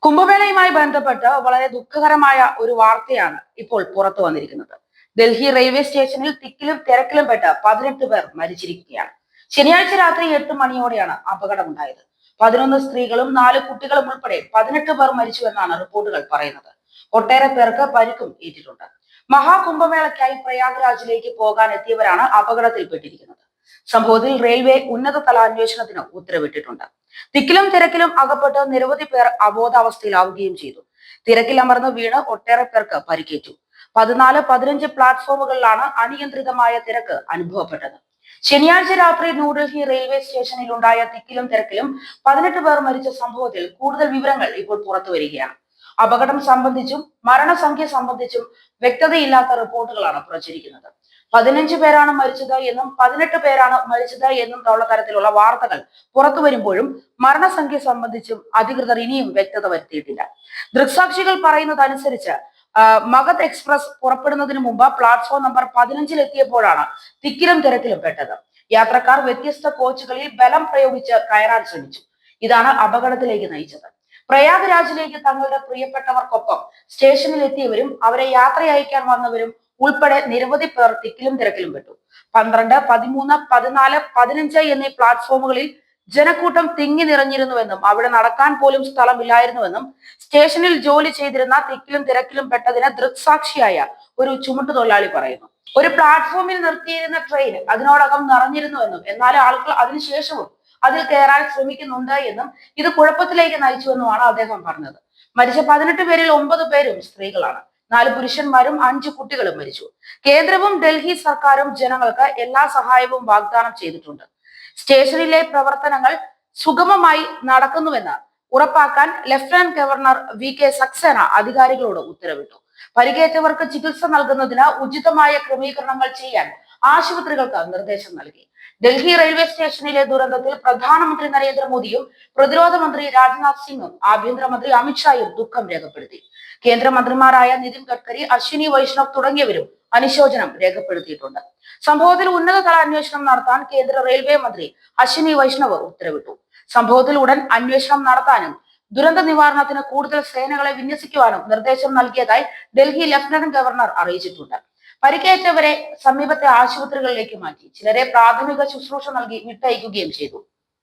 കുംഭമേളയുമായി ബന്ധപ്പെട്ട് വളരെ ദുഃഖകരമായ ഒരു വാർത്തയാണ് ഇപ്പോൾ പുറത്തു വന്നിരിക്കുന്നത്. ഡൽഹി റെയിൽവേ സ്റ്റേഷനിൽ തിക്കിലും തിരക്കിലും പെട്ട് 18 പേർ മരിച്ചിരിക്കുകയാണ്. ശനിയാഴ്ച രാത്രി 8 മണിയോടെയാണ് അപകടമുണ്ടായത്. 11 സ്ത്രീകളും 4 കുട്ടികളും ഉൾപ്പെടെ 18 പേർ മരിച്ചുവെന്നാണ് റിപ്പോർട്ടുകൾ പറയുന്നത്. ഒട്ടേറെ പേർക്ക് പരിക്കും ഏറ്റിട്ടുണ്ട്. മഹാകുംഭമേളയ്ക്കായി പ്രയാഗ്രാജിലേക്ക് പോകാൻ എത്തിയവരാണ് അപകടത്തിൽപ്പെട്ടിരിക്കുന്നത്. സംഭവത്തിൽ റെയിൽവേ ഉന്നതതല അന്വേഷണത്തിന് ഉത്തരവിട്ടിട്ടുണ്ട്. തിക്കിലും തിരക്കിലും അകപ്പെട്ട് നിരവധി പേർ അബോധാവസ്ഥയിലാവുകയും ചെയ്തു. തിരക്കിലമർന്ന് വീണ് ഒട്ടേറെ പേർക്ക് പരിക്കേറ്റു. 14-15 പ്ലാറ്റ്ഫോമുകളിലാണ് അനിയന്ത്രിതമായ തിരക്ക് അനുഭവപ്പെട്ടത്. ശനിയാഴ്ച രാത്രി ന്യൂഡൽഹി റെയിൽവേ സ്റ്റേഷനിൽ ഉണ്ടായ തിക്കിലും തിരക്കിലും 18 പേർ മരിച്ച സംഭവത്തിൽ കൂടുതൽ വിവരങ്ങൾ ഇപ്പോൾ പുറത്തു വരികയാണ്. അപകടം സംബന്ധിച്ചും മരണസംഖ്യ സംബന്ധിച്ചും വ്യക്തതയില്ലാത്ത റിപ്പോർട്ടുകളാണ് പ്രചരിക്കുന്നത്. 15 പേരാണ് മരിച്ചത് എന്നും 18 പേരാണ് മരിച്ചത് എന്നും ഉള്ള തരത്തിലുള്ള വാർത്തകൾ പുറത്തു വരുമ്പോഴും മരണസംഖ്യ സംബന്ധിച്ചും അധികൃതർ ഇനിയും വ്യക്തത വരുത്തിയിട്ടില്ല. ദൃക്സാക്ഷികൾ പറയുന്നതനുസരിച്ച് മഗധ് എക്സ്പ്രസ് പുറപ്പെടുന്നതിന് മുമ്പ് പ്ലാറ്റ്ഫോം നമ്പർ 15 എത്തിയപ്പോഴാണ് തിക്കിലും തിരക്കിലും പെട്ടത്. യാത്രക്കാർ വ്യത്യസ്ത കോച്ചുകളിൽ ബലം പ്രയോഗിച്ച് കയറാൻ ശ്രമിച്ചു. ഇതാണ് അപകടത്തിലേക്ക് നയിച്ചത്. പ്രയാഗ്രാജിലേക്ക് തങ്ങളുടെ പ്രിയപ്പെട്ടവർക്കൊപ്പം സ്റ്റേഷനിൽ എത്തിയവരും അവരെ യാത്ര അയക്കാൻ വന്നവരും ഉൾപ്പെടെ നിരവധി പേർ തിക്കിലും തിരക്കിലും പെട്ടു. 12, 13, 14, 15 എന്നീ പ്ലാറ്റ്ഫോമുകളിൽ ജനക്കൂട്ടം തിങ്ങി നിറഞ്ഞിരുന്നുവെന്നും അവിടെ നടക്കാൻ പോലും സ്ഥലമില്ലായിരുന്നുവെന്നും സ്റ്റേഷനിൽ ജോലി ചെയ്തിരുന്ന തിക്കിലും തിരക്കിലും പെട്ടതിന് ദൃക്സാക്ഷിയായ ഒരു ചുമട്ടുതൊഴിലാളി പറയുന്നു. ഒരു പ്ലാറ്റ്ഫോമിൽ നിർത്തിയിരുന്ന ട്രെയിൻ അതിനോടകം നിറഞ്ഞിരുന്നുവെന്നും എന്നാൽ ആളുകൾ അതിനുശേഷവും അതിൽ കയറാൻ ശ്രമിക്കുന്നുണ്ട് എന്നും ഇത് കുഴപ്പത്തിലേക്ക് നയിച്ചുവെന്നുമാണ് അദ്ദേഹം പറഞ്ഞത്. മരിച്ച 18 പേരിൽ 9 പേരും സ്ത്രീകളാണ്. 4 പുരുഷന്മാരും 5 കുട്ടികളും മരിച്ചു. കേന്ദ്രവും ഡൽഹി സർക്കാരും ജനങ്ങൾക്ക് എല്ലാ സഹായവും വാഗ്ദാനം ചെയ്തിട്ടുണ്ട്. സ്റ്റേഷനിലെ പ്രവർത്തനങ്ങൾ സുഗമമായി നടക്കുന്നുവെന്ന് ഉറപ്പാക്കാൻ ലഫ്റ്റനന്റ് ഗവർണർ VK സക്സേന അധികാരികളോട് ഉത്തരവിട്ടു. പരിക്കേറ്റവർക്ക് ചികിത്സ നൽകുന്നതിന് ഉചിതമായ ക്രമീകരണങ്ങൾ ചെയ്യാൻ ആശുപത്രികൾക്ക് നിർദ്ദേശം നൽകി. ഡൽഹി റെയിൽവേ സ്റ്റേഷനിലെ ദുരന്തത്തിൽ പ്രധാനമന്ത്രി നരേന്ദ്രമോദിയും പ്രതിരോധ മന്ത്രി രാജ്നാഥ് സിംഗും ആഭ്യന്തരമന്ത്രി അമിത്ഷായും ദുഃഖം രേഖപ്പെടുത്തി. കേന്ദ്രമന്ത്രിമാരായ നിതിൻ ഗഡ്കരി, അശ്വിനി വൈഷ്ണവ് തുടങ്ങിയവരും അനുശോചനം രേഖപ്പെടുത്തിയിട്ടുണ്ട്. സംഭവത്തിൽ ഉന്നതതല അന്വേഷണം നടത്താൻ കേന്ദ്ര റെയിൽവേ മന്ത്രി അശ്വിനി വൈഷ്ണവ് ഉത്തരവിട്ടു. സംഭവത്തിൽ ഉടൻ അന്വേഷണം നടത്താനും ദുരന്ത നിവാരണത്തിന് കൂടുതൽ സേനകളെ വിന്യസിക്കുവാനും നിർദ്ദേശം നൽകിയതായി ഡൽഹി ലഫ്റ്റനന്റ് ഗവർണർ അറിയിച്ചിട്ടുണ്ട്. പരിക്കേറ്റവരെ സമീപത്തെ ആശുപത്രികളിലേക്ക് മാറ്റി. ചിലരെ പ്രാഥമിക ശുശ്രൂഷ നൽകി വിട്ടയക്കുകയും ചെയ്തു.